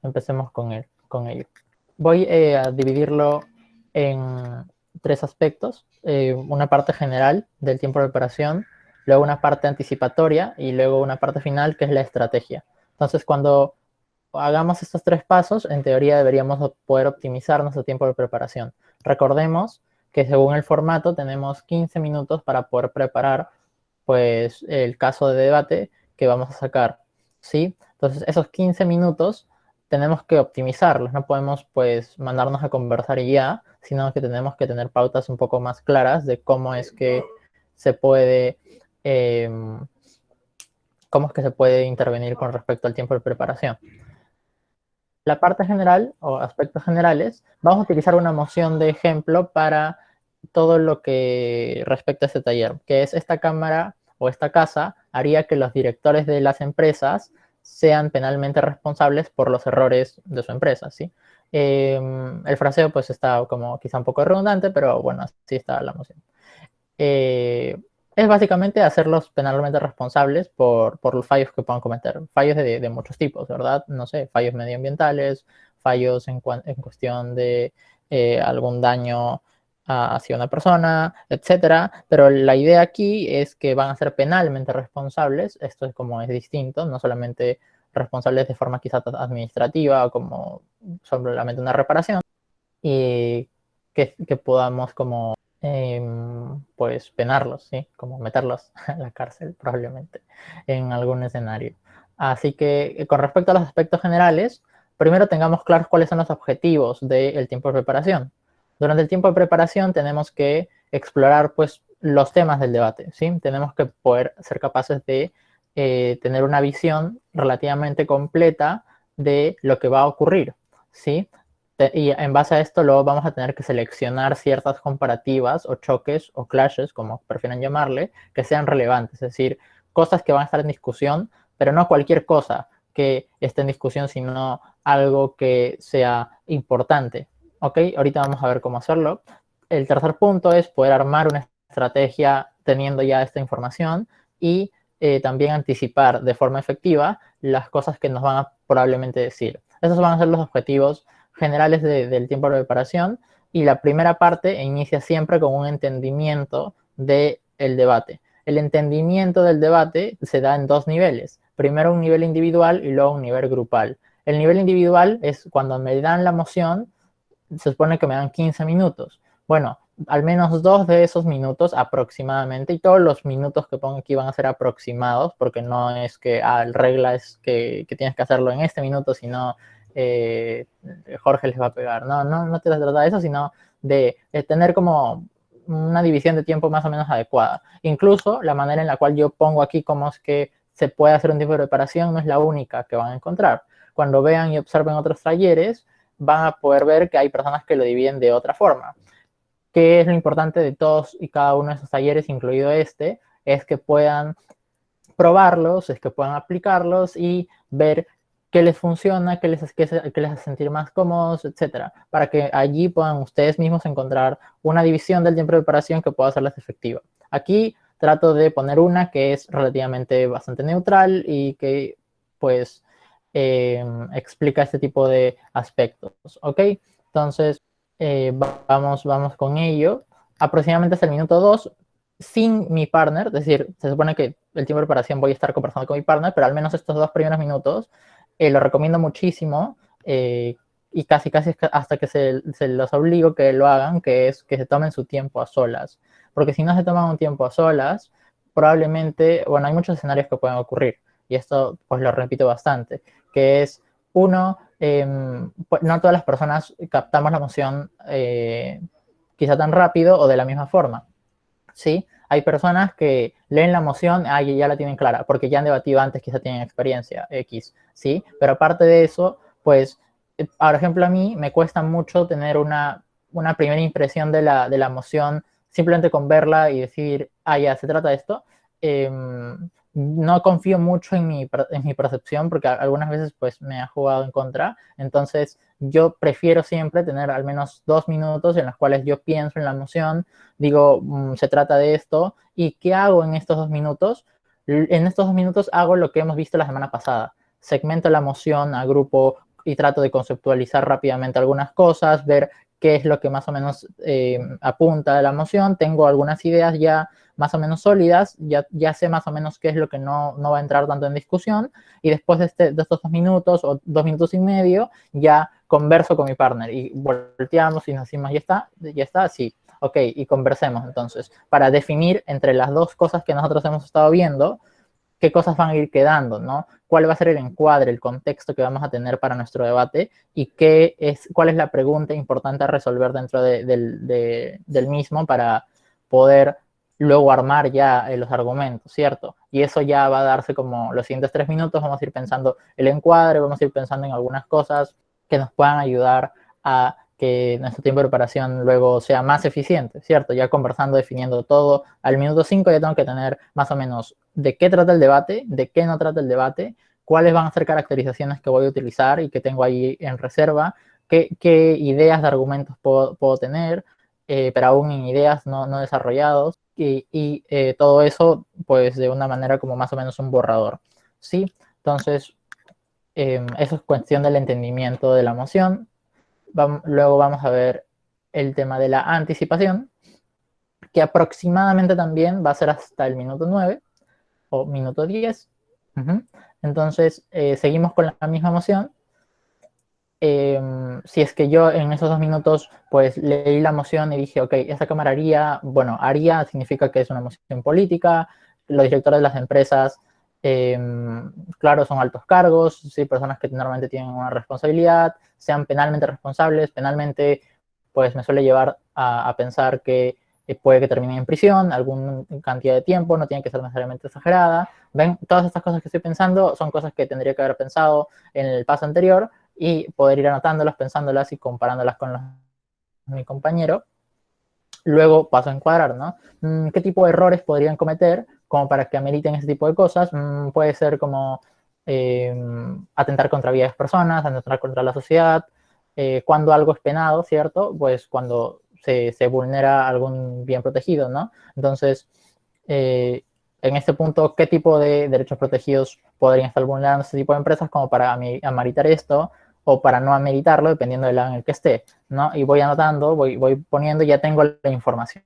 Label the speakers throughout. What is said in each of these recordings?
Speaker 1: Empecemos con ello. Voy a dividirlo en tres aspectos. Una parte general del tiempo de preparación, luego una parte anticipatoria y luego una parte final que es la estrategia. Entonces, cuando hagamos estos tres pasos, en teoría deberíamos poder optimizar nuestro tiempo de preparación. Recordemos que según el formato tenemos 15 minutos para poder preparar pues el caso de debate que vamos a sacar, ¿sí? Entonces esos 15 minutos tenemos que optimizarlos, no podemos pues mandarnos a conversar y ya, sino que tenemos que tener pautas un poco más claras de cómo es que se puede eh, cómo es que se puede intervenir con respecto al tiempo de preparación. La parte general o aspectos generales, vamos a utilizar una moción de ejemplo para todo lo que respecta a este taller, que es esta cámara o esta casa haría que los directores de las empresas sean penalmente responsables por los errores de su empresa, ¿sí? El fraseo pues está como quizá un poco redundante, pero bueno, así está la moción. Es básicamente hacerlos penalmente responsables por los fallos que puedan cometer. Fallos de muchos tipos, ¿verdad? No sé, fallos medioambientales, fallos en cuestión de algún daño hacia una persona, etcétera. Pero la idea aquí es que van a ser penalmente responsables. Esto es como es distinto, no solamente responsables de forma quizá administrativa o como solamente una reparación, y que podamos como pues penarlos, ¿sí? Como meterlos en la cárcel probablemente en algún escenario. Así que con respecto a los aspectos generales, primero tengamos claros cuáles son los objetivos del tiempo de preparación. Durante el tiempo de preparación tenemos que explorar pues los temas del debate, ¿sí? Tenemos que poder ser capaces de tener una visión relativamente completa de lo que va a ocurrir, ¿sí? Y en base a esto luego vamos a tener que seleccionar ciertas comparativas o choques o clashes, como prefieran llamarle, que sean relevantes, es decir, cosas que van a estar en discusión, pero no cualquier cosa que esté en discusión, sino algo que sea importante. ¿Ok? Ahorita vamos a ver cómo hacerlo. El tercer punto es poder armar una estrategia teniendo ya esta información y también anticipar de forma efectiva las cosas que nos van a probablemente decir. Esos van a ser los objetivos generales del tiempo de preparación, y la primera parte inicia siempre con un entendimiento del debate. El entendimiento del debate se da en dos niveles. Primero un nivel individual y luego un nivel grupal. El nivel individual es cuando me dan la moción, se supone que me dan 15 minutos. Bueno, al menos 2 de esos minutos aproximadamente, y todos los minutos que pongo aquí van a ser aproximados, porque no es que la regla es que tienes que hacerlo en este minuto, sino Jorge les va a pegar. No te trata de eso, sino de tener como una división de tiempo más o menos adecuada. Incluso la manera en la cual yo pongo aquí cómo es que se puede hacer un tiempo de preparación no es la única que van a encontrar. Cuando vean y observen otros talleres, van a poder ver que hay personas que lo dividen de otra forma. ¿Qué es lo importante de todos y cada uno de esos talleres, incluido este? Es que puedan probarlos, es que puedan aplicarlos y ver qué les funciona, qué les hace sentir más cómodos, etcétera, para que allí puedan ustedes mismos encontrar una división del tiempo de preparación que pueda hacerles efectiva. Aquí trato de poner una que es relativamente bastante neutral y que pues explica este tipo de aspectos, ¿ok? Entonces, vamos con ello. Aproximadamente hasta el minuto 2 sin mi partner, es decir, se supone que el tiempo de preparación voy a estar conversando con mi partner, pero al menos estos 2 primeros minutos lo recomiendo muchísimo, y casi hasta que se los obligo que lo hagan, que es que se tomen su tiempo a solas. Porque si no se toman un tiempo a solas, probablemente, bueno, hay muchos escenarios que pueden ocurrir, y esto pues lo repito bastante, que es, uno, pues no todas las personas captamos la emoción quizá tan rápido o de la misma forma. ¿Sí? Hay personas que leen la moción, ya la tienen clara, porque ya han debatido antes, quizá tienen experiencia X, ¿sí? Pero aparte de eso, pues, por ejemplo, a mí me cuesta mucho tener una primera impresión de la moción simplemente con verla y decir, ya, se trata de esto. No confío mucho en mi percepción, porque algunas veces pues me ha jugado en contra. Entonces yo prefiero siempre tener al menos 2 minutos en los cuales yo pienso en la moción, digo, se trata de esto, y ¿qué hago en estos 2 minutos? En estos 2 minutos hago lo que hemos visto la semana pasada. Segmento la moción, agrupo y trato de conceptualizar rápidamente algunas cosas, ver qué es lo que más o menos apunta a la moción. Tengo algunas ideas ya más o menos sólidas, ya sé más o menos qué es lo que no va a entrar tanto en discusión, y después de estos 2 minutos o 2 minutos y medio ya converso con mi partner y volteamos y nos decimos, ya está, sí, ok, y conversemos entonces, para definir entre las dos cosas que nosotros hemos estado viendo, qué cosas van a ir quedando, ¿no? ¿Cuál va a ser el encuadre, el contexto que vamos a tener para nuestro debate y cuál es la pregunta importante a resolver dentro del mismo para poder luego armar ya los argumentos, ¿cierto? Y eso ya va a darse como los siguientes 3 minutos, vamos a ir pensando el encuadre, vamos a ir pensando en algunas cosas que nos puedan ayudar a que nuestro tiempo de preparación luego sea más eficiente, ¿cierto? Ya conversando, definiendo todo, al minuto 5 ya tengo que tener más o menos de qué trata el debate, de qué no trata el debate, cuáles van a ser caracterizaciones que voy a utilizar y que tengo ahí en reserva, qué ideas de argumentos puedo tener, pero aún en ideas no desarrollados, y todo eso pues de una manera como más o menos un borrador, ¿sí? Entonces, eso es cuestión del entendimiento de la moción. Luego vamos a ver el tema de la anticipación, que aproximadamente también va a ser hasta el minuto 9 o minuto 10. Entonces, seguimos con la misma moción. Si es que yo en esos 2 minutos pues leí la moción y dije, ok, esta Cámara haría, bueno, haría significa que es una moción política, los directores de las empresas, claro, son altos cargos, ¿sí? Personas que normalmente tienen una responsabilidad, sean penalmente responsables. Penalmente pues me suele llevar a pensar que puede que termine en prisión, alguna cantidad de tiempo, no tiene que ser necesariamente exagerada. ¿Ven? Todas estas cosas que estoy pensando son cosas que tendría que haber pensado en el paso anterior y poder ir anotándolas, pensándolas y comparándolas con mi compañero. Luego paso a encuadrar, ¿no? ¿Qué tipo de errores podrían cometer como para que ameriten ese tipo de cosas? Puede ser como atentar contra vidas personas, atentar contra la sociedad, cuando algo es penado, ¿cierto? Pues cuando se vulnera algún bien protegido, ¿no? Entonces, en este punto, ¿qué tipo de derechos protegidos podrían estar vulnerando este tipo de empresas como para ameritar esto o para no ameritarlo, dependiendo del lado en el que esté, ¿no? Y voy anotando, voy poniendo y ya tengo la información.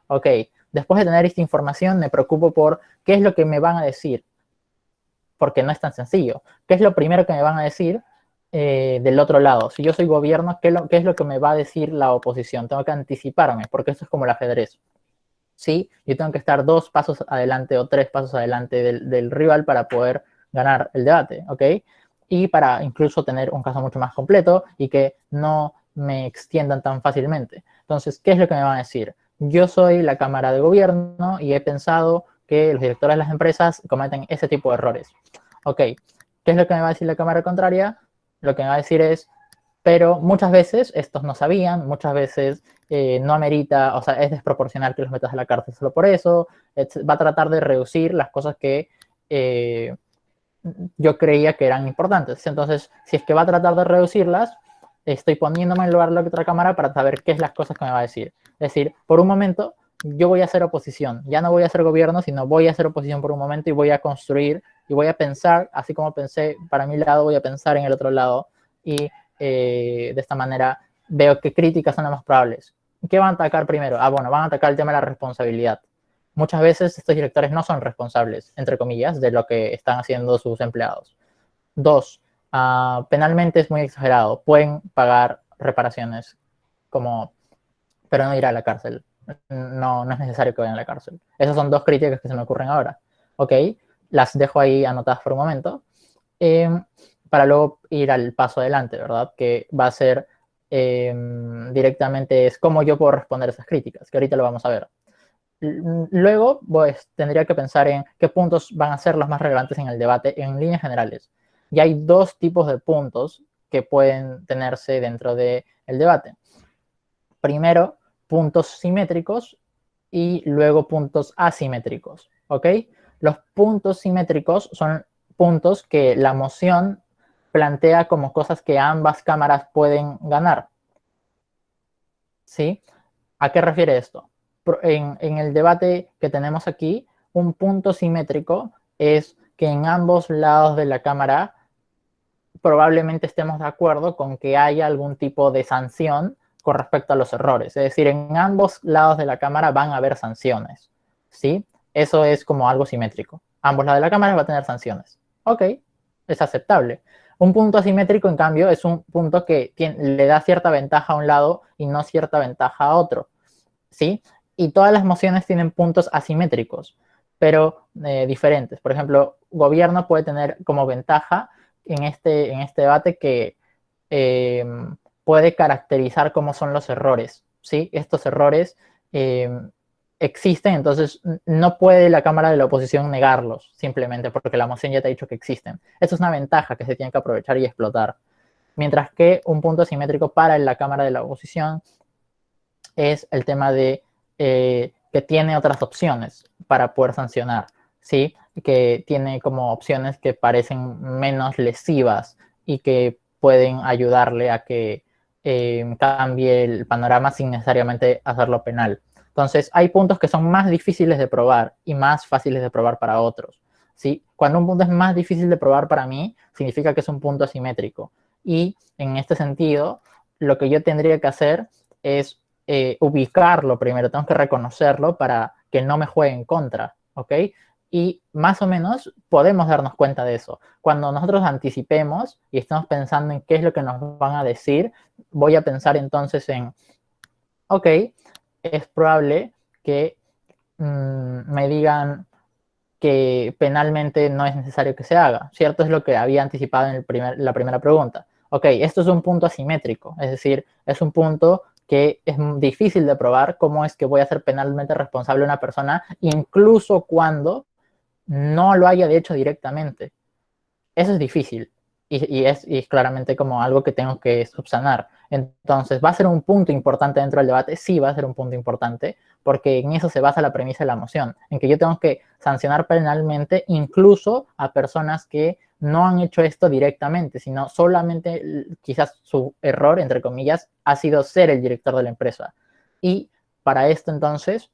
Speaker 1: Ok, después de tener esta información me preocupo por qué es lo que me van a decir, porque no es tan sencillo. ¿Qué es lo primero que me van a decir del otro lado? Si yo soy gobierno, ¿qué es lo que me va a decir la oposición? Tengo que anticiparme, porque esto es como el ajedrez. ¿Sí? Yo tengo que estar 2 pasos adelante o 3 pasos adelante del rival para poder ganar el debate, ¿ok? Y para incluso tener un caso mucho más completo y que no me extiendan tan fácilmente. Entonces, ¿qué es lo que me van a decir? Yo soy la Cámara de Gobierno y he pensado que los directores de las empresas cometen ese tipo de errores. Ok, ¿qué es lo que me va a decir la Cámara contraria? Lo que me va a decir es, pero muchas veces estos no sabían, muchas veces no amerita, o sea, es desproporcional que los metas a la cárcel solo por eso. Va a tratar de reducir las cosas que yo creía que eran importantes. Entonces, si es que va a tratar de reducirlas, estoy poniéndome en lugar de la otra cámara para saber qué es las cosas que me va a decir. Es decir, por un momento, yo voy a hacer oposición. Ya no voy a hacer gobierno, sino voy a hacer oposición por un momento y voy a construir y voy a pensar, así como pensé para mi lado, voy a pensar en el otro lado y de esta manera veo qué críticas son las más probables. ¿Qué van a atacar primero? Bueno, van a atacar el tema de la responsabilidad. Muchas veces estos directores no son responsables, entre comillas, de lo que están haciendo sus empleados. 2, penalmente es muy exagerado. Pueden pagar reparaciones, pero no ir a la cárcel. No es necesario que vayan a la cárcel. Esas son 2 críticas que se me ocurren ahora. Ok, las dejo ahí anotadas por un momento. Eh, para luego ir al paso adelante, ¿verdad? Que va a ser directamente es cómo yo puedo responder a esas críticas, que ahorita lo vamos a ver. Luego, pues, tendría que pensar en qué puntos van a ser los más relevantes en el debate en líneas generales. Y hay 2 tipos de puntos que pueden tenerse dentro del debate. Primero, puntos simétricos y luego puntos asimétricos, ¿ok? Los puntos simétricos son puntos que la moción plantea como cosas que ambas cámaras pueden ganar, ¿sí? ¿A qué refiere esto? En el debate que tenemos aquí, un punto simétrico es que en ambos lados de la cámara probablemente estemos de acuerdo con que haya algún tipo de sanción con respecto a los errores. Es decir, en ambos lados de la cámara van a haber sanciones, ¿sí? Eso es como algo simétrico. Ambos lados de la cámara va a tener sanciones. Ok, es aceptable. Un punto asimétrico, en cambio, es un punto que le da cierta ventaja a un lado y no cierta ventaja a otro, ¿sí? Y todas las mociones tienen puntos asimétricos, pero diferentes. Por ejemplo, gobierno puede tener como ventaja en este debate que eh, puede caracterizar cómo son los errores, ¿sí? Estos errores eh, existen, entonces no puede la Cámara de la Oposición negarlos, simplemente porque la moción ya te ha dicho que existen. Eso es una ventaja que se tiene que aprovechar y explotar. Mientras que un punto asimétrico para la Cámara de la Oposición es el tema de que tiene otras opciones para poder sancionar, ¿sí? Que tiene como opciones que parecen menos lesivas y que pueden ayudarle a que cambie el panorama sin necesariamente hacerlo penal. Entonces, hay puntos que son más difíciles de probar y más fáciles de probar para otros, ¿sí? Cuando un punto es más difícil de probar para mí, significa que es un punto asimétrico. Y en este sentido, lo que yo tendría que hacer es ubicarlo primero, tengo que reconocerlo para que no me juegue en contra, ¿ok? Y más o menos podemos darnos cuenta de eso. Cuando nosotros anticipemos y estamos pensando en qué es lo que nos van a decir, voy a pensar entonces en, ok, es probable que me digan que penalmente no es necesario que se haga, ¿cierto? Es lo que había anticipado en la primera pregunta. Ok, esto es un punto asimétrico, es decir, es un punto que es difícil de probar cómo es que voy a ser penalmente responsable a una persona, incluso cuando no lo haya hecho directamente. Eso es difícil y es claramente como algo que tengo que subsanar. Entonces, ¿va a ser un punto importante dentro del debate? Sí, va a ser un punto importante, porque en eso se basa la premisa de la moción, en que yo tengo que sancionar penalmente incluso a personas que no han hecho esto directamente, sino solamente quizás su error, entre comillas, ha sido ser el director de la empresa. Y para esto entonces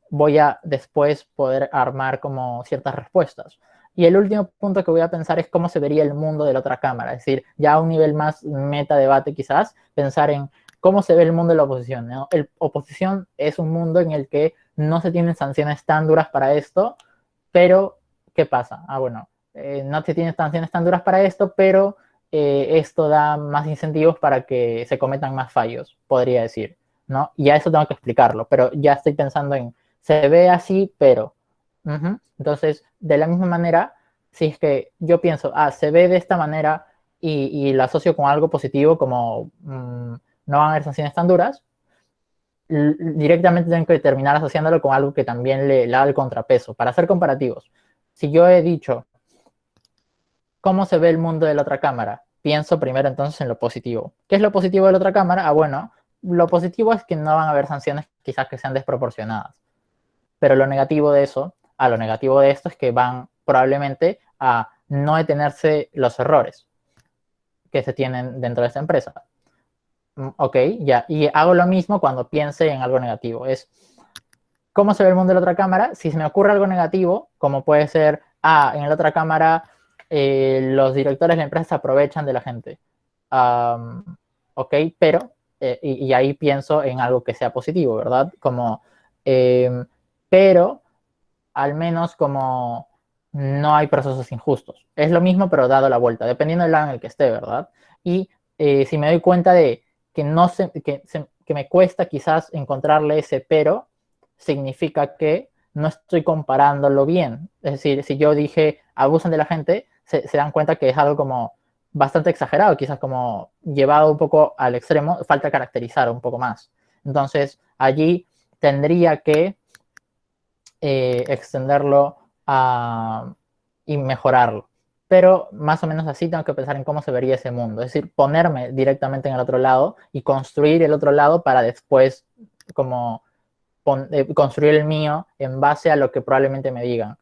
Speaker 1: voy a después poder armar como ciertas respuestas. Y el último punto que voy a pensar es cómo se vería el mundo de la otra cámara. Es decir, ya a un nivel más meta debate quizás, pensar en cómo se ve el mundo de la oposición, ¿no? La oposición es un mundo en el que no se tienen sanciones tan duras para esto, pero ¿qué pasa? Bueno, no se tienen sanciones tan duras para esto, pero esto da más incentivos para que se cometan más fallos, podría decir, ¿no? Y a eso tengo que explicarlo, pero ya estoy pensando en, se ve así, pero... Entonces, de la misma manera, si es que yo pienso, se ve de esta manera y lo asocio con algo positivo como no van a haber sanciones tan duras, directamente tengo que terminar asociándolo con algo que también le da el contrapeso, para hacer comparativos. Si yo he dicho, ¿cómo se ve el mundo de la otra cámara? Pienso primero entonces en lo positivo. ¿Qué es lo positivo de la otra cámara? Bueno, lo positivo es que no van a haber sanciones quizás que sean desproporcionadas. Pero lo negativo de eso, lo negativo de esto es que van probablemente a no detenerse los errores que se tienen dentro de esta empresa. Ok, ya. Y hago lo mismo cuando piense en algo negativo. Es, ¿cómo se ve el mundo de la otra cámara? Si se me ocurre algo negativo, como puede ser, en la otra cámara los directores de la empresa se aprovechan de la gente. Ok, pero, y ahí pienso en algo que sea positivo, ¿verdad? Como, pero al menos como no hay procesos injustos. Es lo mismo, pero dado la vuelta, dependiendo del lado en el que esté, ¿verdad? Y si me doy cuenta de que, que me cuesta quizás encontrarle ese pero, significa que no estoy comparándolo bien. Es decir, si yo dije abusan de la gente, se dan cuenta que es algo como bastante exagerado, quizás como llevado un poco al extremo, falta caracterizar un poco más. Entonces, allí tendría que extenderlo y mejorarlo. Pero más o menos así tengo que pensar en cómo se vería ese mundo. Es decir, ponerme directamente en el otro lado y construir el otro lado para después como construir el mío en base a lo que probablemente me digan.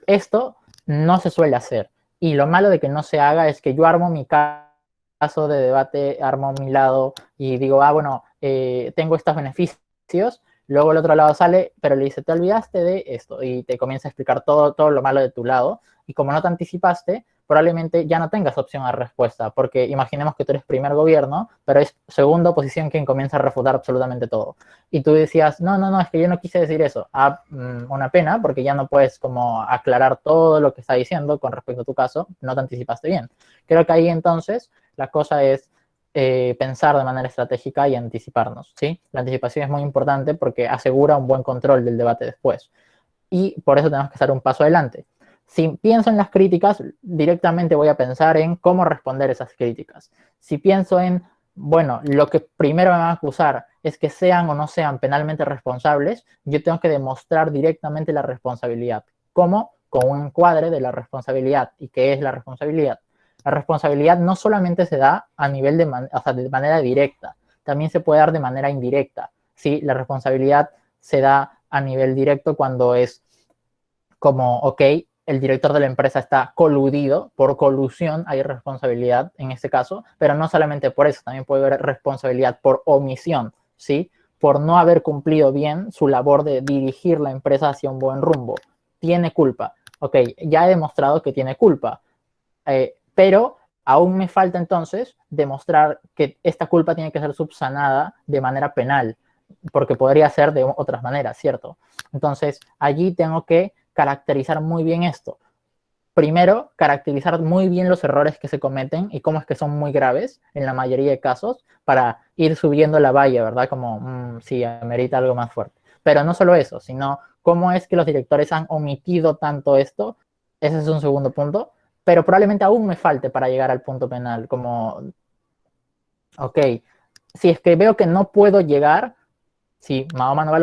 Speaker 1: Esto no se suele hacer. Y lo malo de que no se haga es que yo armo mi caso de debate, armo mi lado y digo, bueno, tengo estos beneficios, Luego el otro lado sale, pero le dice, te olvidaste de esto, y te comienza a explicar todo lo malo de tu lado, y como no te anticipaste, probablemente ya no tengas opción a respuesta, porque imaginemos que tú eres primer gobierno, pero es segunda oposición quien comienza a refutar absolutamente todo. Y tú decías, no, es que yo no quise decir eso. Una pena, porque ya no puedes como aclarar todo lo que está diciendo con respecto a tu caso, no te anticipaste bien. Creo que ahí entonces la cosa es pensar de manera estratégica y anticiparnos, ¿sí? La anticipación es muy importante porque asegura un buen control del debate después. Y por eso tenemos que estar un paso adelante. Si pienso en las críticas, directamente voy a pensar en cómo responder esas críticas. Si pienso en, bueno, lo que primero me van a acusar es que sean o no sean penalmente responsables, yo tengo que demostrar directamente la responsabilidad. ¿Cómo? Con un encuadre de la responsabilidad. ¿Y qué es la responsabilidad? La responsabilidad no solamente se da a nivel de manera directa, también se puede dar de manera indirecta. ¿Sí? La responsabilidad se da a nivel directo cuando es como, ok, el director de la empresa está coludido, por colusión hay responsabilidad en este caso, pero no solamente por eso, también puede haber responsabilidad por omisión, ¿sí? Por no haber cumplido bien su labor de dirigir la empresa hacia un buen rumbo. Tiene culpa. Ok, ya he demostrado que tiene culpa, pero aún me falta entonces demostrar que esta culpa tiene que ser subsanada de manera penal, porque podría ser de otras maneras, ¿cierto? Entonces, allí tengo que caracterizar muy bien esto. Primero, caracterizar muy bien los errores que se cometen y cómo es que son muy graves en la mayoría de casos para ir subiendo la valla, ¿verdad? Como, sí, amerita algo más fuerte. Pero no solo eso, sino cómo es que los directores han omitido tanto esto. Ese es un segundo punto. Pero probablemente aún me falte para llegar al punto penal, como, ok, si es que veo que no puedo llegar, si Mahoma no va a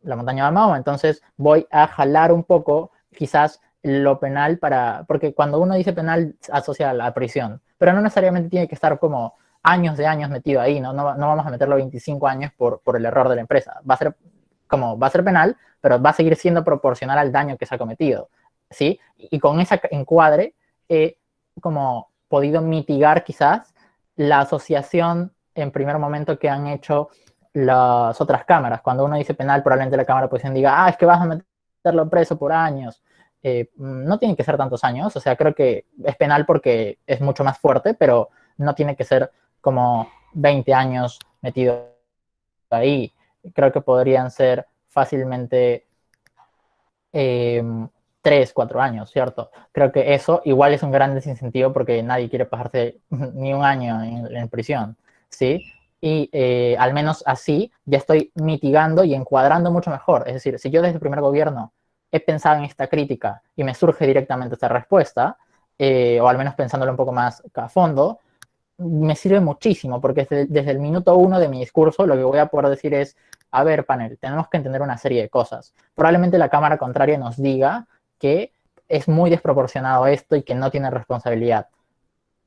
Speaker 1: la montaña va a Mahoma. Entonces voy a jalar un poco quizás lo penal porque cuando uno dice penal asocia a la prisión, pero no necesariamente tiene que estar como años de años metido ahí, no vamos a meterlo 25 años por el error de la empresa. Va a ser penal, pero va a seguir siendo proporcional al daño que se ha cometido, ¿sí? Y con ese encuadre he como podido mitigar quizás la asociación en primer momento que han hecho las otras cámaras. Cuando uno dice penal, probablemente la cámara de oposición diga, es que vas a meterlo preso por años. No tienen que ser tantos años, o sea, creo que es penal porque es mucho más fuerte, pero no tiene que ser como 20 años metido ahí. Creo que podrían ser fácilmente 3, 4 años, ¿cierto? Creo que eso igual es un gran desincentivo porque nadie quiere pasarse ni un año en prisión, ¿sí? Y al menos así ya estoy mitigando y encuadrando mucho mejor. Es decir, si yo desde el primer gobierno he pensado en esta crítica y me surge directamente esta respuesta, o al menos pensándolo un poco más a fondo, me sirve muchísimo porque desde el minuto uno de mi discurso lo que voy a poder decir es, a ver, panel, tenemos que entender una serie de cosas. Probablemente la cámara contraria nos diga que es muy desproporcionado esto y que no tiene responsabilidad.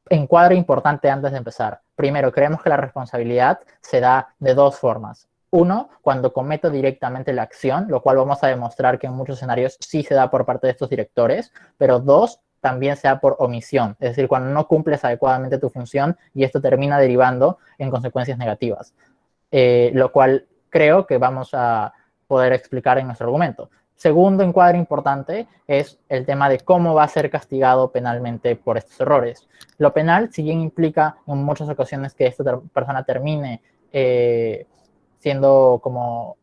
Speaker 1: Encuadre importante antes de empezar. Primero, creemos que la responsabilidad se da de dos formas. Uno, cuando cometo directamente la acción, lo cual vamos a demostrar que en muchos escenarios sí se da por parte de estos directores, pero dos, también se da por omisión, es decir, cuando no cumples adecuadamente tu función y esto termina derivando en consecuencias negativas, lo cual creo que vamos a poder explicar en nuestro argumento. Segundo encuadre importante es el tema de cómo va a ser castigado penalmente por estos errores. Lo penal, si bien implica en muchas ocasiones que esta persona termine siendo como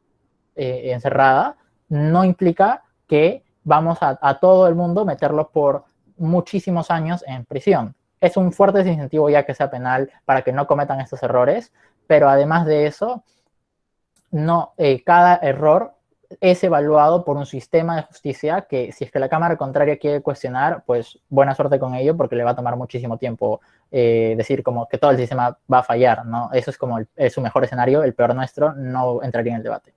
Speaker 1: encerrada, no implica que vamos a todo el mundo meterlo por muchísimos años en prisión. Es un fuerte desincentivo ya que sea penal para que no cometan estos errores, pero además de eso, no, cada error es evaluado por un sistema de justicia que si es que la Cámara contraria quiere cuestionar, pues buena suerte con ello porque le va a tomar muchísimo tiempo decir como que todo el sistema va a fallar, ¿no? Eso es como su mejor escenario, el peor nuestro no entraría en el debate.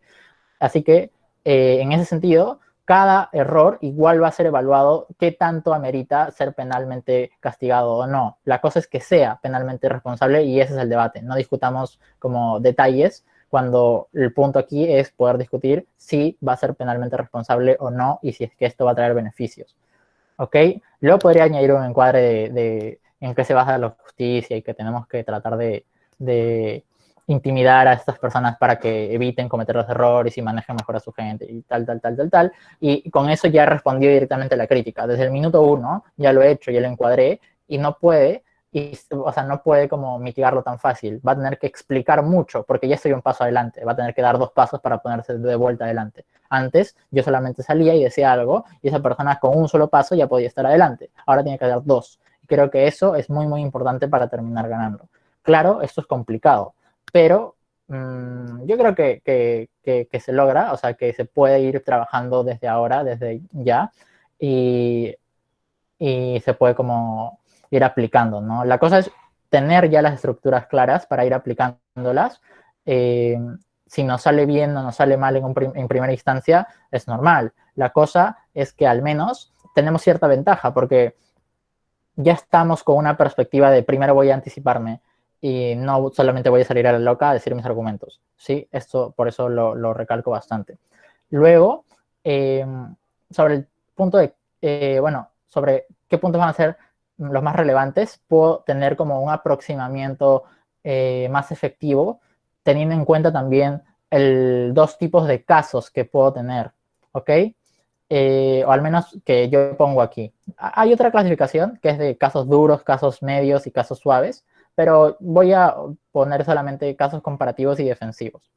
Speaker 1: Así que en ese sentido, cada error igual va a ser evaluado qué tanto amerita ser penalmente castigado o no. La cosa es que sea penalmente responsable y ese es el debate. No discutamos como detalles cuando el punto aquí es poder discutir si va a ser penalmente responsable o no y si es que esto va a traer beneficios. ¿Ok? Luego podría añadir un encuadre en qué se basa la justicia y que tenemos que tratar de intimidar a estas personas para que eviten cometer los errores y manejen mejor a su gente y tal, tal, tal, tal, tal. Y con eso ya respondió directamente a la crítica. Desde el minuto uno ya lo he hecho, ya lo encuadré y no puede, o sea, no puede como mitigarlo tan fácil. Va a tener que explicar mucho porque ya estoy un paso adelante. Va a tener que dar 2 pasos para ponerse de vuelta adelante. Antes yo solamente salía y decía algo y esa persona con un solo paso ya podía estar adelante. Ahora tiene que dar 2. Y creo que eso es muy, muy importante para terminar ganando. Claro, esto es complicado, pero yo creo que se logra, o sea, que se puede ir trabajando desde ahora, desde ya, y, y se puede como ir aplicando, ¿no? La cosa es tener ya las estructuras claras para ir aplicándolas. Eh, si nos sale bien o nos sale mal en primera instancia, es normal. La cosa es que al menos tenemos cierta ventaja, porque ya estamos con una perspectiva de primero voy a anticiparme y no solamente voy a salir a la loca a decir mis argumentos. ¿Sí? Esto, por eso lo recalco bastante. Luego, eh, sobre el punto de, bueno, sobre qué puntos van a ser los más relevantes, puedo tener como un aproximamiento más efectivo, teniendo en cuenta también 2 tipos de casos que puedo tener, ¿ok? O al menos que yo pongo aquí. Hay otra clasificación que es de casos duros, casos medios y casos suaves, pero voy a poner solamente casos comparativos y defensivos.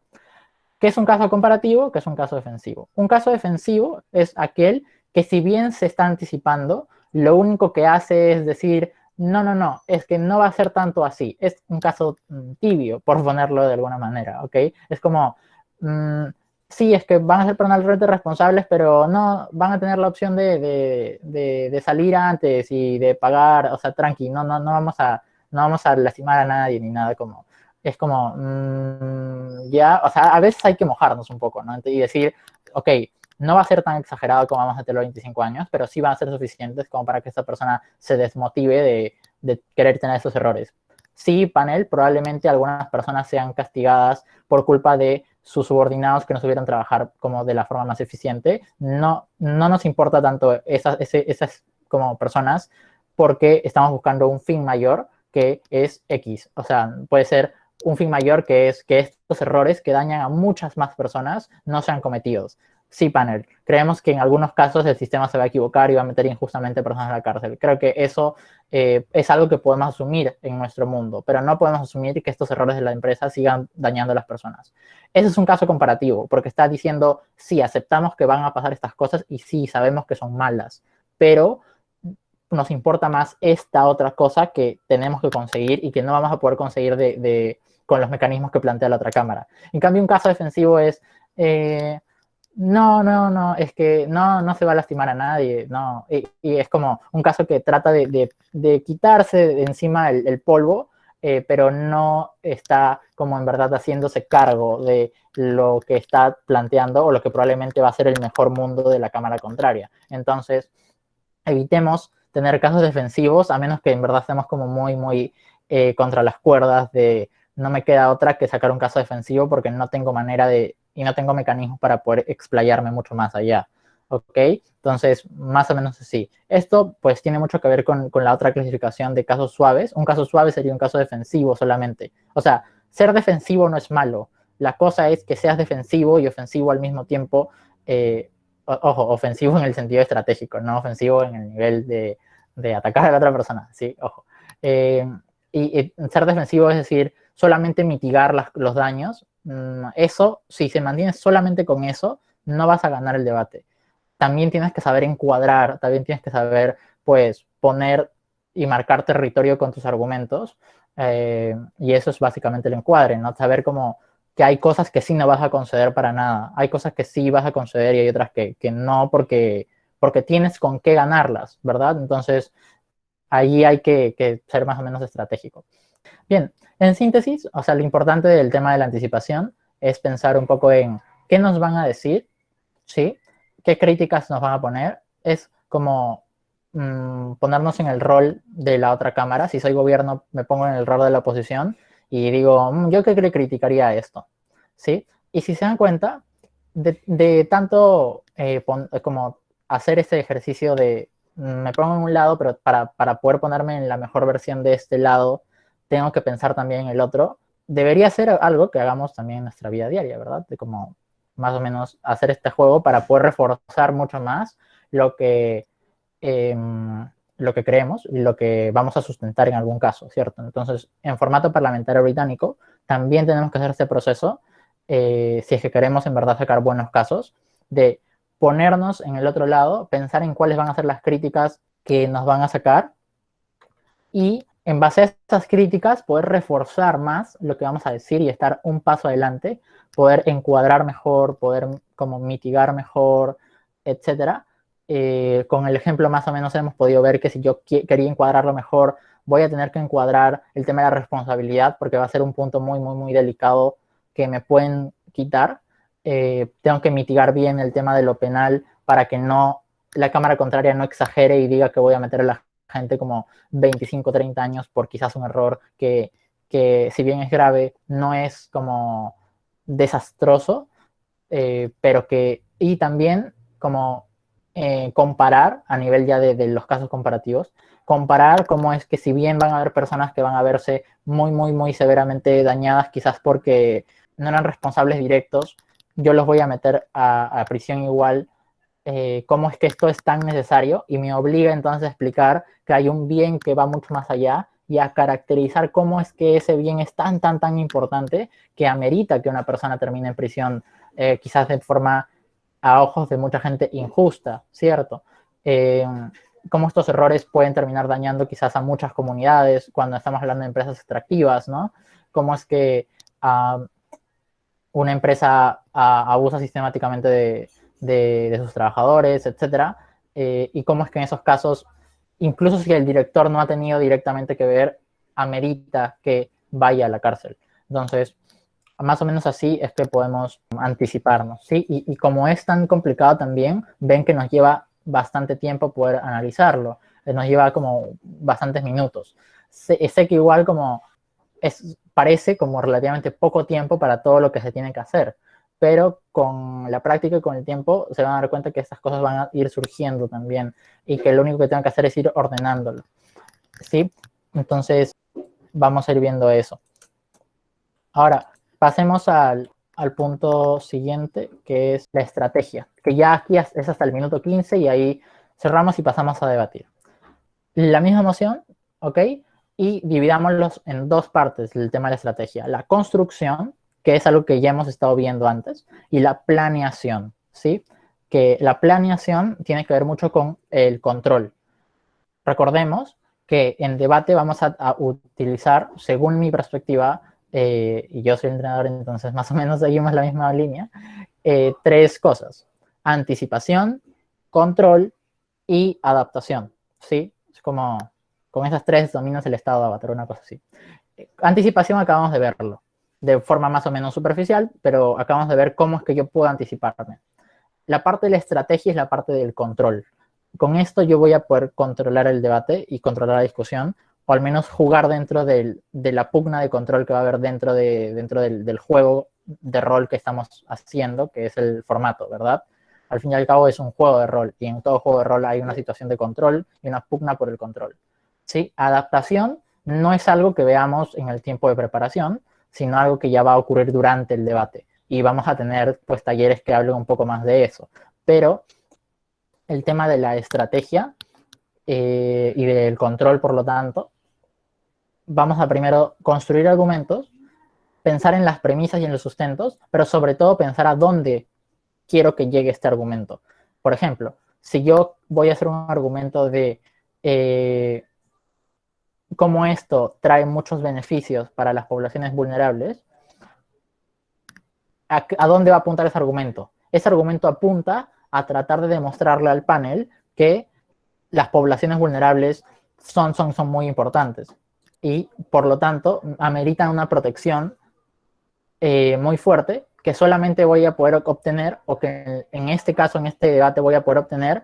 Speaker 1: ¿Qué es un caso comparativo? ¿Qué es un caso defensivo? Un caso defensivo es aquel que si bien se está anticipando, lo único que hace es decir, no, no, no, es que no va a ser tanto así. Es un caso tibio, por ponerlo de alguna manera, ¿ok? Es como, mmm, sí, es que van a ser penalmente responsables, pero no van a tener la opción de salir antes y de pagar, o sea, tranqui, no vamos a lastimar a nadie ni nada como es como, ya, o sea, a veces hay que mojarnos un poco, ¿no? Y decir, ok, no va a ser tan exagerado como vamos a tener 25 años, pero sí van a ser suficientes como para que esta persona se desmotive de querer tener esos errores. Sí, panel, probablemente algunas personas sean castigadas por culpa de sus subordinados que no supieron trabajar como de la forma más eficiente. No, no nos importa tanto esas como personas porque estamos buscando un fin mayor que es X. O sea, puede ser un fin mayor que es que estos errores que dañan a muchas más personas no sean cometidos. Sí, panel. Creemos que en algunos casos el sistema se va a equivocar y va a meter injustamente personas en la cárcel. Creo que eso es algo que podemos asumir en nuestro mundo, pero no podemos asumir que estos errores de la empresa sigan dañando a las personas. Ese es un caso comparativo, porque está diciendo, sí, aceptamos que van a pasar estas cosas y sí, sabemos que son malas, pero nos importa más esta otra cosa que tenemos que conseguir y que no vamos a poder conseguir con los mecanismos que plantea la otra cámara. En cambio, un caso defensivo es, no, no, no, es que no se va a lastimar a nadie, no. Y es como un caso que trata de quitarse de encima el polvo, pero no está como en verdad haciéndose cargo de lo que está planteando o lo que probablemente va a ser el mejor mundo de la cámara contraria. Entonces, evitemos tener casos defensivos, a menos que en verdad estemos como muy, muy contra las cuerdas de no me queda otra que sacar un caso defensivo porque no tengo manera y no tengo mecanismos para poder explayarme mucho más allá. ¿Ok? Entonces, más o menos así. Esto pues tiene mucho que ver con la otra clasificación de casos suaves. Un caso suave sería un caso defensivo solamente. O sea, ser defensivo no es malo. La cosa es que seas defensivo y ofensivo al mismo tiempo, ojo, ofensivo en el sentido estratégico, no ofensivo en el nivel de atacar a la otra persona, sí, ojo. Eh, y ser defensivo es decir, solamente mitigar los daños. Eso, si se mantiene solamente con eso, no vas a ganar el debate. También tienes que saber encuadrar, también tienes que saber, pues, poner y marcar territorio con tus argumentos. Y eso es básicamente el encuadre, ¿no? Saber cómo que hay cosas que sí no vas a conceder para nada. Hay cosas que sí vas a conceder y hay otras que no porque tienes con qué ganarlas, ¿verdad? Entonces, ahí hay que ser más o menos estratégico. Bien, en síntesis, o sea, lo importante del tema de la anticipación es pensar un poco en qué nos van a decir, ¿sí? ¿Qué críticas nos van a poner? Es como ponernos en el rol de la otra cámara. Si soy gobierno, me pongo en el rol de la oposición y digo, ¿yo qué le criticaría a esto? ¿Sí? Y si se dan cuenta, de tanto como hacer este ejercicio de me pongo en un lado, pero para poder ponerme en la mejor versión de este lado, tengo que pensar también en el otro. debería ser algo que hagamos también en nuestra vida diaria, ¿verdad? De como más o menos hacer este juego para poder reforzar mucho más lo que, eh, lo que creemos y lo que vamos a sustentar en algún caso, ¿cierto? Entonces, en formato parlamentario británico, también tenemos que hacer este proceso, si es que queremos en verdad sacar buenos casos, de ponernos en el otro lado, pensar en cuáles van a ser las críticas que nos van a sacar y en base a estas críticas poder reforzar más lo que vamos a decir y estar un paso adelante, poder encuadrar mejor, poder como mitigar mejor, etcétera. Con el ejemplo más o menos hemos podido ver que si yo quería encuadrarlo mejor, voy a tener que encuadrar el tema de la responsabilidad porque va a ser un punto muy, muy, muy delicado que me pueden quitar. Tengo que mitigar bien el tema de lo penal para que no la cámara contraria no exagere y diga que voy a meter a la gente como 25, 30 años por quizás un error que si bien es grave, no es como desastroso, pero que, y también como comparar a nivel ya de los casos comparativos, comparar cómo es que si bien van a haber personas que van a verse muy, muy, muy severamente dañadas, quizás porque no eran responsables directos, yo los voy a meter a prisión igual, cómo es que esto es tan necesario y me obliga entonces a explicar que hay un bien que va mucho más allá y a caracterizar cómo es que ese bien es tan, tan, tan importante que amerita que una persona termine en prisión, quizás de forma, a ojos de mucha gente, injusta, ¿cierto? Eh, cómo estos errores pueden terminar dañando quizás a muchas comunidades cuando estamos hablando de empresas extractivas, ¿no? Cómo es que una empresa abusa sistemáticamente de sus trabajadores, etcétera, y cómo es que en esos casos, incluso si el director no ha tenido directamente que ver, amerita que vaya a la cárcel. Entonces, más o menos así es que podemos anticiparnos, ¿sí? Y como es tan complicado también, ven que nos lleva bastante tiempo poder analizarlo, nos lleva como bastantes minutos. Sé que igual como parece como relativamente poco tiempo para todo lo que se tiene que hacer, pero con la práctica y con el tiempo se van a dar cuenta que estas cosas van a ir surgiendo también y que lo único que tengo que hacer es ir ordenándolo, ¿sí? Entonces vamos a ir viendo eso. Ahora, pasemos al punto siguiente, que es la estrategia, que ya aquí es hasta el minuto 15 y ahí cerramos y pasamos a debatir. La misma moción, ¿ok? Y dividámoslos en dos partes el tema de la estrategia. La construcción, que es algo que ya hemos estado viendo antes, y la planeación, ¿sí? Que la planeación tiene que ver mucho con el control. Recordemos que en debate vamos a utilizar, según mi perspectiva, y yo soy el entrenador, entonces más o menos seguimos la misma línea, tres cosas: anticipación, control y adaptación, ¿sí? Es como con esas tres dominas el estado de Avatar, una cosa así. Anticipación acabamos de verlo, de forma más o menos superficial, pero acabamos de ver cómo es que yo puedo anticiparme. La parte de la estrategia es la parte del control. Con esto yo voy a poder controlar el debate y controlar la discusión, o al menos jugar dentro de la pugna de control que va a haber dentro del juego de rol que estamos haciendo, que es el formato, ¿verdad? Al fin y al cabo es un juego de rol, y en todo juego de rol hay una situación de control y una pugna por el control. ¿Sí? Adaptación no es algo que veamos en el tiempo de preparación, sino algo que ya va a ocurrir durante el debate. Y vamos a tener pues talleres que hablen un poco más de eso. Pero el tema de la estrategia y del control, por lo tanto, vamos a primero construir argumentos, pensar en las premisas y en los sustentos, pero sobre todo pensar a dónde quiero que llegue este argumento. Por ejemplo, si yo voy a hacer un argumento de cómo esto trae muchos beneficios para las poblaciones vulnerables, ¿a dónde va a apuntar ese argumento? Ese argumento apunta a tratar de demostrarle al panel que las poblaciones vulnerables son muy importantes y, por lo tanto, ameritan una protección muy fuerte que solamente voy a poder obtener, o que en este caso, en este debate, voy a poder obtener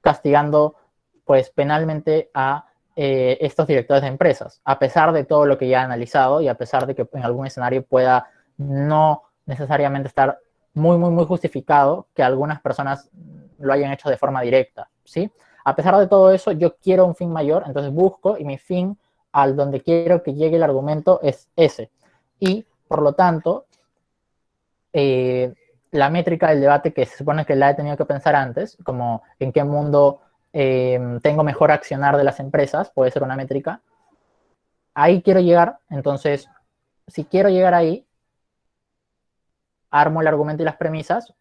Speaker 1: castigando pues penalmente a estos directores de empresas, a pesar de todo lo que ya he analizado y a pesar de que en algún escenario pueda no necesariamente estar muy, muy, muy justificado que algunas personas lo hayan hecho de forma directa, ¿sí? A pesar de todo eso, yo quiero un fin mayor, entonces busco y mi fin al donde quiero que llegue el argumento es ese. Y, por lo tanto, la métrica del debate que se supone que la he tenido que pensar antes, como en qué mundo tengo mejor accionar de las empresas, puede ser una métrica. Ahí quiero llegar, entonces, si quiero llegar ahí, armo el argumento y las premisas,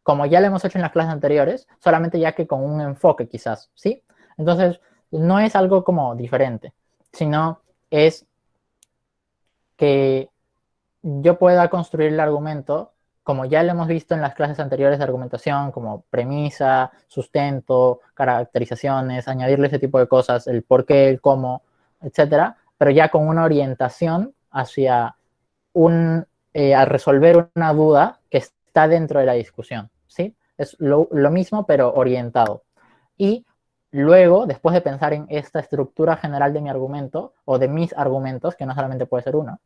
Speaker 1: como ya lo hemos hecho en las clases anteriores, solamente ya que con un enfoque quizás, ¿sí? Entonces, no es algo como diferente, sino es que yo pueda construir el argumento, como ya lo hemos visto en las clases anteriores de argumentación, como premisa, sustento, caracterizaciones, añadirle ese tipo de cosas, el por qué, el cómo, etcétera, pero ya con una orientación hacia a resolver una duda que está dentro de la discusión, ¿sí? Es lo mismo, pero orientado. Y luego, después de pensar en esta estructura general de mi argumento, o de mis argumentos, que no solamente puede ser uno,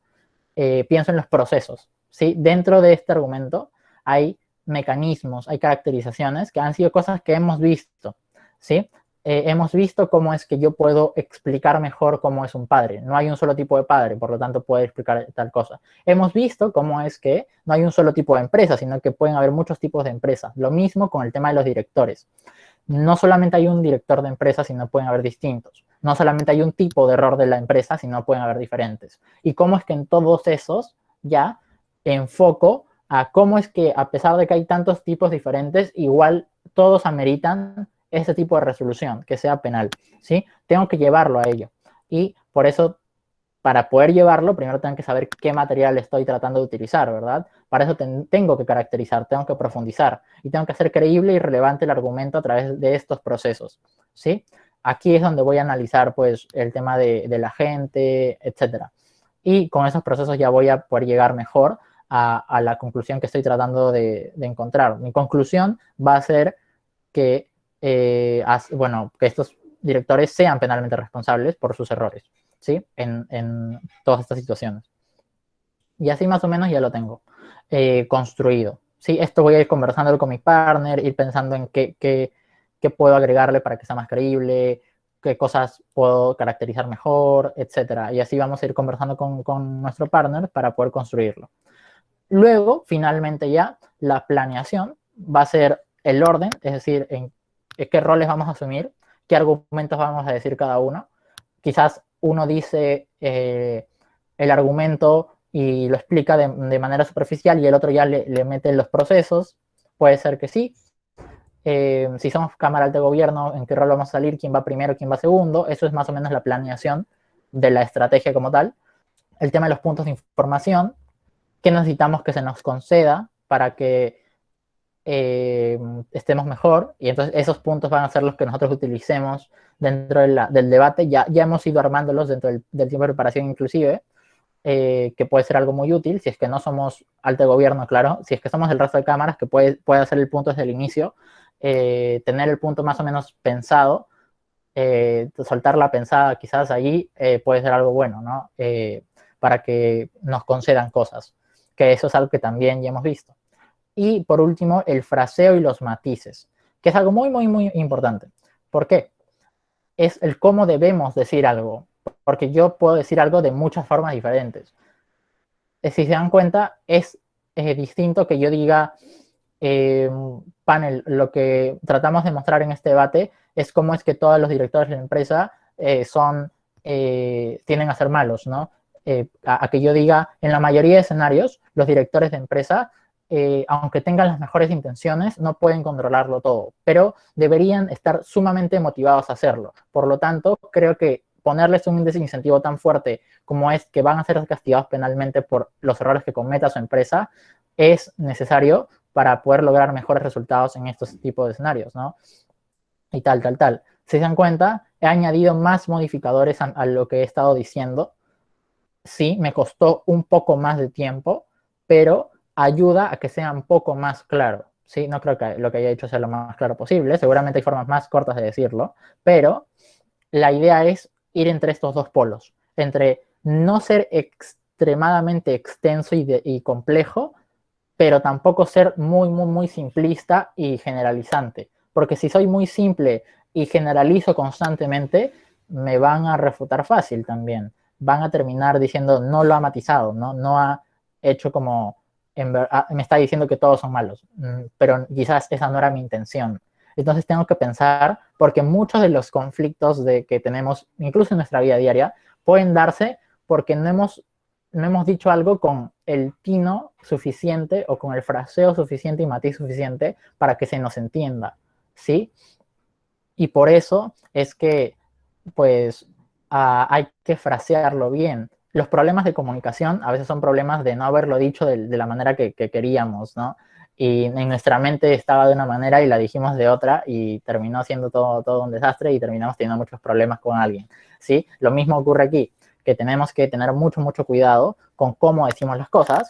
Speaker 1: pienso en los procesos, ¿sí? Dentro de este argumento hay mecanismos, hay caracterizaciones que han sido cosas que hemos visto, ¿sí? Hemos visto cómo es que yo puedo explicar mejor cómo es un padre. No hay un solo tipo de padre, por lo tanto puede explicar tal cosa. Hemos visto cómo es que no hay un solo tipo de empresa, sino que pueden haber muchos tipos de empresas. Lo mismo con el tema de los directores. No solamente hay un director de empresa, sino pueden haber distintos. No solamente hay un tipo de error de la empresa, sino pueden haber diferentes. Y cómo es que en todos esos ya enfoco a cómo es que a pesar de que hay tantos tipos diferentes, igual todos ameritan ese tipo de resolución, que sea penal, ¿sí? Tengo que llevarlo a ello. Y por eso, para poder llevarlo, primero tengo que saber qué material estoy tratando de utilizar, ¿verdad? Para eso tengo que caracterizar, tengo que profundizar y tengo que hacer creíble y relevante el argumento a través de estos procesos, ¿sí? Aquí es donde voy a analizar, pues, el tema de la gente, etcétera. Y con esos procesos ya voy a poder llegar mejor a la conclusión que estoy tratando de encontrar. Mi conclusión va a ser que, bueno, que estos directores sean penalmente responsables por sus errores, ¿sí? En todas estas situaciones. Y así más o menos ya lo tengo construido. Sí, esto voy a ir conversando con mi partner, ir pensando en qué puedo agregarle para que sea más creíble, qué cosas puedo caracterizar mejor, etcétera. Y así vamos a ir conversando con nuestro partner para poder construirlo. Luego, finalmente ya, la planeación va a ser el orden, es decir, en qué roles vamos a asumir, qué argumentos vamos a decir cada uno. Quizás uno dice el argumento y lo explica de manera superficial y el otro ya le mete los procesos. Puede ser que sí. Si somos Cámara Alta de Gobierno, ¿en qué rol vamos a salir? ¿Quién va primero? ¿Quién va segundo? Eso es más o menos la planeación de la estrategia como tal. El tema de los puntos de información, qué necesitamos que se nos conceda para que estemos mejor, y entonces esos puntos van a ser los que nosotros utilicemos dentro del debate. Ya hemos ido armándolos dentro del tiempo de preparación inclusive, que puede ser algo muy útil si es que no somos alto gobierno, claro, si es que somos el resto de cámaras, que puede hacer el punto desde el inicio, tener el punto más o menos pensado, soltar la pensada quizás allí puede ser algo bueno, ¿no? Para que nos concedan cosas, que eso es algo que también ya hemos visto. Y por último, el fraseo y los matices, que es algo muy, muy, muy importante. ¿Por qué? Es el cómo debemos decir algo, porque yo puedo decir algo de muchas formas diferentes. Si se dan cuenta, es distinto que yo diga, panel, lo que tratamos de mostrar en este debate es cómo es que todos los directores de la empresa tienden a ser malos, ¿no? A que yo diga, en la mayoría de escenarios, los directores de empresa, aunque tengan las mejores intenciones, no pueden controlarlo todo, pero deberían estar sumamente motivados a hacerlo. Por lo tanto, creo que ponerles un índice de incentivo tan fuerte como es que van a ser castigados penalmente por los errores que cometa su empresa es necesario para poder lograr mejores resultados en estos tipos de escenarios, ¿no? Y tal. Si se dan cuenta, he añadido más modificadores a lo que he estado diciendo. Sí, me costó un poco más de tiempo, pero ayuda a que sea un poco más claro. Sí, no creo que lo que haya hecho sea lo más claro posible. Seguramente hay formas más cortas de decirlo, pero la idea es ir entre estos dos polos, entre no ser extremadamente extenso y complejo, pero tampoco ser muy, muy, muy simplista y generalizante. Porque si soy muy simple y generalizo constantemente, me van a refutar fácil también. van a terminar diciendo no lo ha matizado, no ha hecho como, me está diciendo que todos son malos, pero quizás esa no era mi intención. Entonces tengo que pensar, porque muchos de los conflictos que tenemos, incluso en nuestra vida diaria, pueden darse porque no hemos dicho algo con el tino suficiente o con el fraseo suficiente y matiz suficiente para que se nos entienda, ¿sí? Y por eso es que, pues, hay que frasearlo bien. Los problemas de comunicación a veces son problemas de no haberlo dicho de la manera que queríamos, ¿no? Y en nuestra mente estaba de una manera y la dijimos de otra y terminó siendo todo un desastre y terminamos teniendo muchos problemas con alguien, ¿sí? Lo mismo ocurre aquí, que tenemos que tener mucho cuidado con cómo decimos las cosas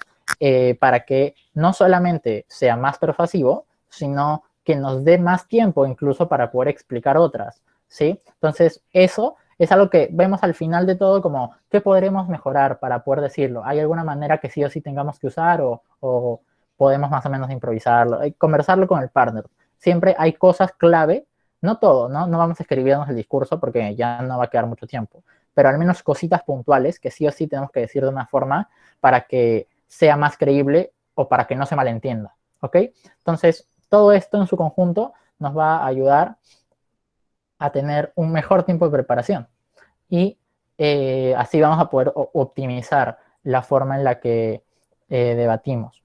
Speaker 1: para que no solamente sea más persuasivo, sino que nos dé más tiempo incluso para poder explicar otras, ¿sí? Entonces, eso es algo que vemos al final de todo como, ¿qué podremos mejorar para poder decirlo? ¿Hay alguna manera que sí o sí tengamos que usar o podemos más o menos improvisarlo? Conversarlo con el partner. Siempre hay cosas clave, no todo, ¿no? No vamos a escribirnos el discurso porque ya no va a quedar mucho tiempo, pero al menos cositas puntuales que sí o sí tenemos que decir de una forma para que sea más creíble o para que no se malentienda, ¿ok? Entonces, todo esto en su conjunto nos va a ayudar a tener un mejor tiempo de preparación y así vamos a poder optimizar la forma en la que debatimos.